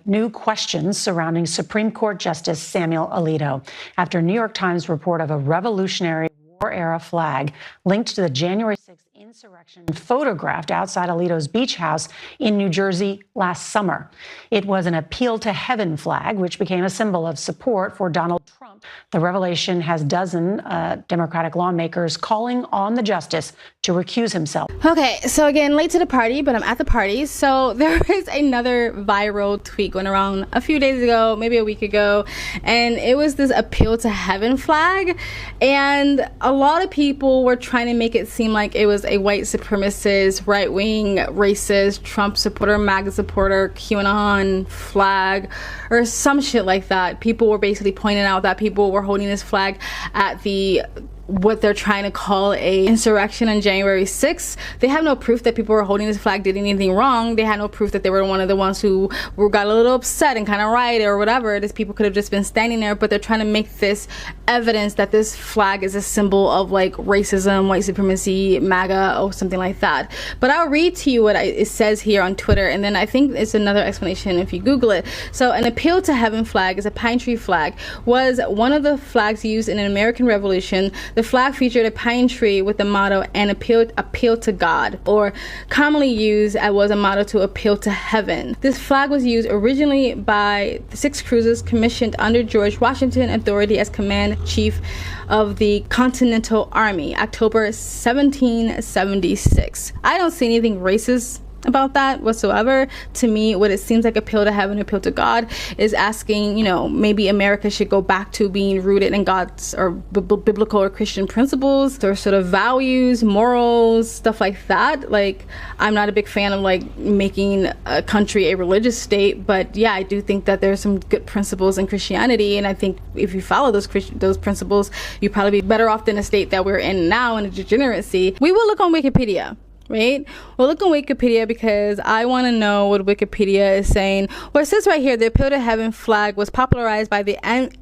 new questions surrounding Supreme Court Justice Samuel Alito after New York Times report of a Revolutionary War-era flag linked to the January 6th insurrection photographed outside Alito's beach house in New Jersey last summer. It was an Appeal to Heaven flag, which became a symbol of support for Donald Trump. The revelation has dozen Democratic lawmakers calling on the justice to recuse himself. Okay, so again, late to the party, but I'm at the party. So there is another viral tweet going around a few days ago, maybe a week ago, and it was this Appeal to Heaven flag. And a lot of people were trying to make it seem like it was a white supremacist, right-wing, racist, Trump supporter, MAGA supporter, QAnon flag, or some shit like that. People were basically pointing out that people were holding this flag at the what they're trying to call a insurrection on January 6th. They have no proof that people were holding this flag did anything wrong. They had no proof that they were one of the ones who got a little upset and kind of rioted or whatever. These people could have just been standing there, but they're trying to make this evidence that this flag is a symbol of like racism, white supremacy, MAGA, or something like that. But I'll read to you what it says here on Twitter, and then I think it's another explanation if you Google it. So an Appeal to Heaven flag is a pine tree flag, was one of the flags used in an American Revolution. The flag featured a pine tree with the motto "and appeal to God," or commonly used was a motto to appeal to heaven. This flag was used originally by the 6 cruisers commissioned under George Washington authority as Command-Chief of the Continental Army, October 1776. I don't see anything racist about that whatsoever. To me, what it seems like Appeal to Heaven, Appeal to God is asking, you know, maybe America should go back to being rooted in God's or biblical or Christian principles or sort of values, morals, stuff like that. Like, I'm not a big fan of like making a country a religious state, but yeah, I do think that there's some good principles in Christianity, and I think if you follow those principles, you'd probably be better off than the state that we're in now in a degeneracy. We will look on Wikipedia. Right? We'll look on Wikipedia because I want to know what Wikipedia is saying. Well, it says right here, the Appeal to Heaven flag was popularized by the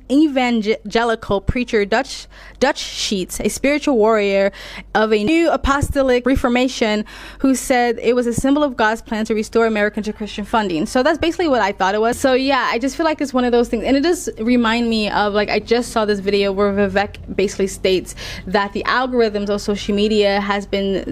evangelical preacher Dutch Sheets, a spiritual warrior of a new apostolic reformation, who said it was a symbol of God's plan to restore America to Christian funding. So that's basically what I thought it was. So yeah, I just feel like it's one of those things. And it does remind me of, like, I just saw this video where Vivek basically states that the algorithms of social media has been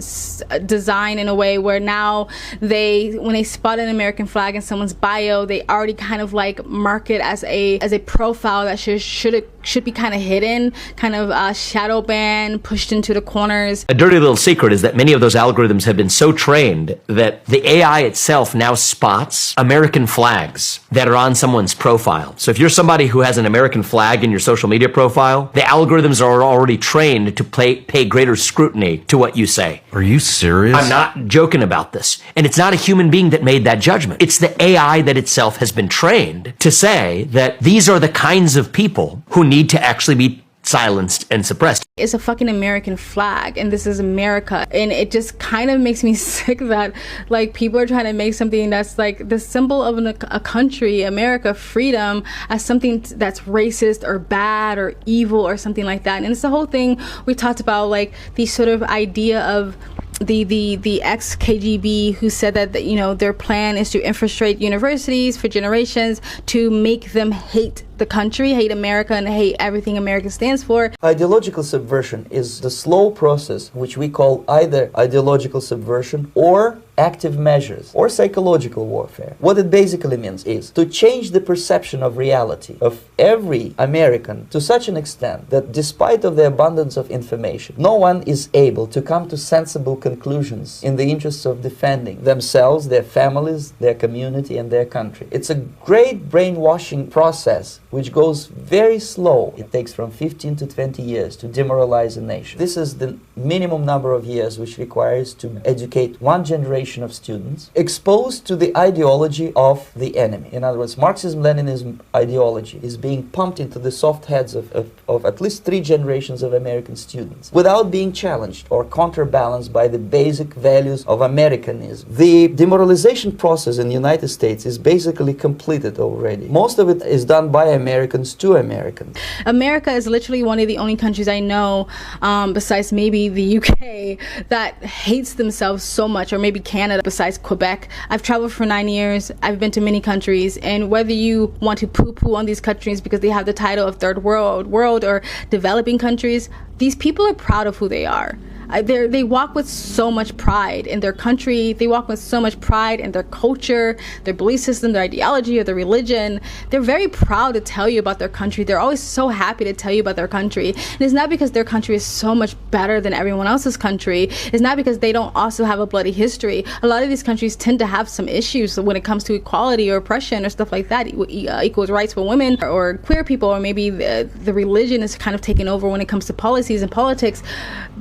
designed in a way where now when they spot an American flag in someone's bio, they already kind of like mark it as a profile that should be kind of hidden, kind of shadow banned, pushed into the corners. A dirty little secret is that many of those algorithms have been so trained that the AI itself now spots American flags that are on someone's profile. So if you're somebody who has an American flag in your social media profile, the algorithms are already trained to pay greater scrutiny to what you say. Are you serious? I'm not joking about this. And it's not a human being that made that judgment. It's the AI that itself has been trained to say that these are the kinds of people who need to actually be silenced and suppressed. It's a fucking American flag, and this is America, and it just kind of makes me sick that like people are trying to make something that's like the symbol of a country, America, freedom, as something that's racist or bad or evil or something like that. And it's the whole thing we talked about, like the sort of idea of the ex-KGB who said that, you know, their plan is to infiltrate universities for generations to make them hate the country, hate America, and hate everything America stands for. Ideological subversion is the slow process which we call either ideological subversion or active measures or psychological warfare. What it basically means is to change the perception of reality of every American to such an extent that despite of the abundance of information, no one is able to come to sensible conclusions in the interests of defending themselves, their families, their community, and their country. It's a great brainwashing process which goes very slow. It takes from 15 to 20 years to demoralize a nation. This is the minimum number of years which requires to educate one generation of students exposed to the ideology of the enemy. In other words, Marxism-Leninism ideology is being pumped into the soft heads of at least 3 generations of American students without being challenged or counterbalanced by the basic values of Americanism. The demoralization process in the United States is basically completed already. Most of it is done by Americans to Americans. America is literally one of the only countries I know, besides maybe the UK, that hates themselves so much, or maybe Canada besides Quebec. I've traveled for 9 years. I've been to many countries, and whether you want to poo-poo on these countries because they have the title of third world or developing countries, these people are proud of who they are. They walk with so much pride in their country. They walk with so much pride in their culture, their belief system, their ideology, or their religion. They're very proud to tell you about their country. They're always so happy to tell you about their country. And it's not because their country is so much better than everyone else's country. It's not because they don't also have a bloody history. A lot of these countries tend to have some issues when it comes to equality or oppression or stuff like that, equal rights for women or queer people, or maybe the religion is kind of taken over when it comes to policies and politics.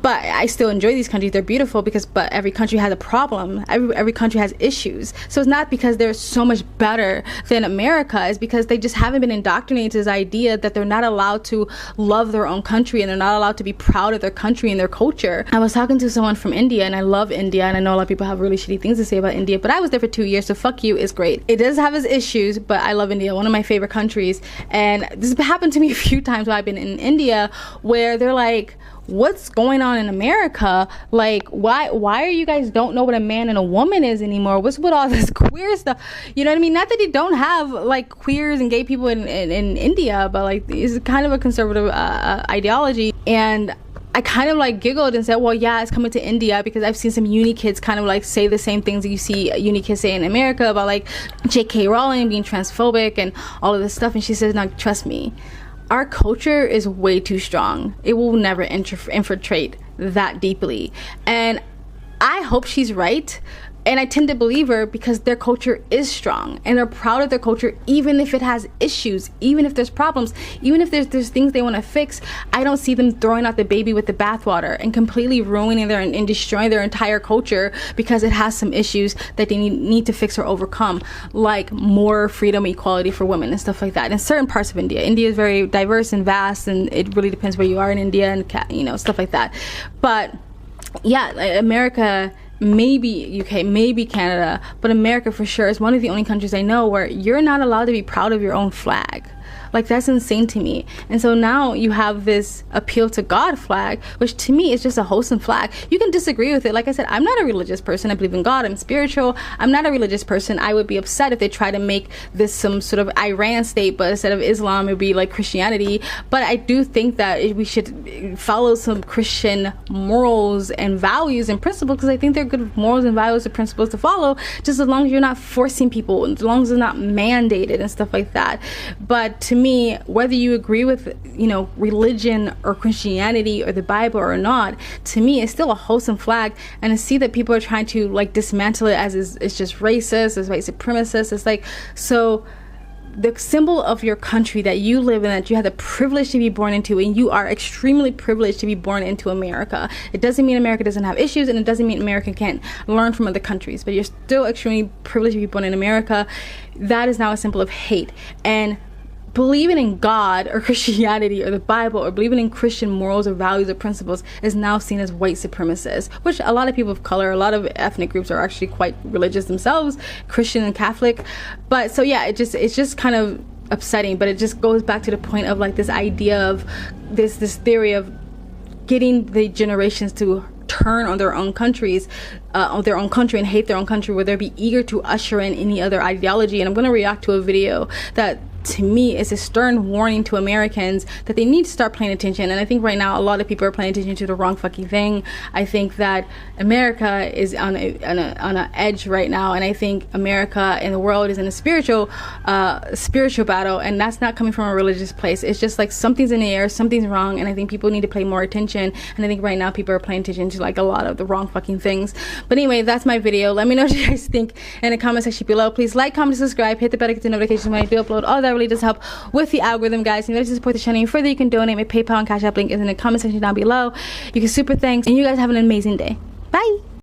But I still enjoy these countries. They're beautiful but every country has a problem. Every country has issues. So it's not because they're so much better than America. It's because they just haven't been indoctrinated to this idea that they're not allowed to love their own country and they're not allowed to be proud of their country and their culture. I was talking to someone from India, and I love India, and I know a lot of people have really shitty things to say about India, but I was there for 2 years, so fuck you is great. It does have its issues, but I love India, one of my favorite countries. And this happened to me a few times while I've been in India, where they're like, what's going on in America? Like, why are you guys don't know what a man and a woman is anymore? What's with all this queer stuff? You know what I mean? Not that they don't have like queers and gay people in India, but like it's kind of a conservative ideology. And I kind of like giggled and said, well, yeah, it's coming to India, because I've seen some uni kids kind of like say the same things that you see uni kids say in America about like J.K. Rowling being transphobic and all of this stuff. And she says, no, trust me, our culture is way too strong. It will never infiltrate that deeply. And I hope she's right. And I tend to believe her because their culture is strong and they're proud of their culture, even if it has issues, even if there's problems, even if there's things they want to fix. I don't see them throwing out the baby with the bathwater and completely ruining and destroying their entire culture because it has some issues that they need to fix or overcome, like more freedom, equality for women and stuff like that. In certain parts of India is very diverse and vast, and it really depends where you are in India and stuff like that. But yeah, America, maybe UK, maybe Canada, but America for sure is one of the only countries I know where you're not allowed to be proud of your own flag. Like, that's insane to me. And so now you have this appeal to God flag, which to me is just a wholesome flag. You can disagree with it. Like I said, I'm not a religious person. I believe in God. I'm spiritual. I'm not a religious person. I would be upset if they try to make this some sort of Iran state, but instead of Islam, it would be like Christianity. But I do think that we should follow some Christian morals and values and principles, because I think they're good morals and values and principles to follow, just as long as you're not forcing people, and as long as it's not mandated and stuff like that. But to me, whether you agree with religion or Christianity or the Bible or not, to me it's still a wholesome flag. And to see that people are trying to like dismantle it as it's just racist, it's white supremacist, it's like, so the symbol of your country that you live in, that you have the privilege to be born into, and you are extremely privileged to be born into America. It doesn't mean America doesn't have issues, and it doesn't mean America can't learn from other countries, but you're still extremely privileged to be born in America. That is now a symbol of hate. And believing in God or Christianity or the Bible or believing in Christian morals or values or principles is now seen as white supremacist, which a lot of people of color, a lot of ethnic groups are actually quite religious themselves, Christian and Catholic. But so yeah, it's just kind of upsetting, but it just goes back to the point of like this idea of this theory of getting the generations to turn on their own countries, on their own country, and hate their own country, where they'll be eager to usher in any other ideology. And I'm going to react to a video that to me is a stern warning to Americans that they need to start paying attention. And I think right now a lot of people are paying attention to the wrong fucking thing. I think that America is on an edge right now, and I think America and the world is in a spiritual battle, and that's not coming from a religious place. It's just like something's in the air, something's wrong, and I think people need to pay more attention. And I think right now people are paying attention to like a lot of the wrong fucking things. But anyway, that's my video. Let me know what you guys think in the comment section below. Please like, comment, subscribe, hit the bell to get the notifications when I do upload. All that really does help with the algorithm, guys. If you'd like to support the channel any further, you can donate. My PayPal and Cash App link is in the comment section down below. You can super thanks, and you guys have an amazing day. Bye.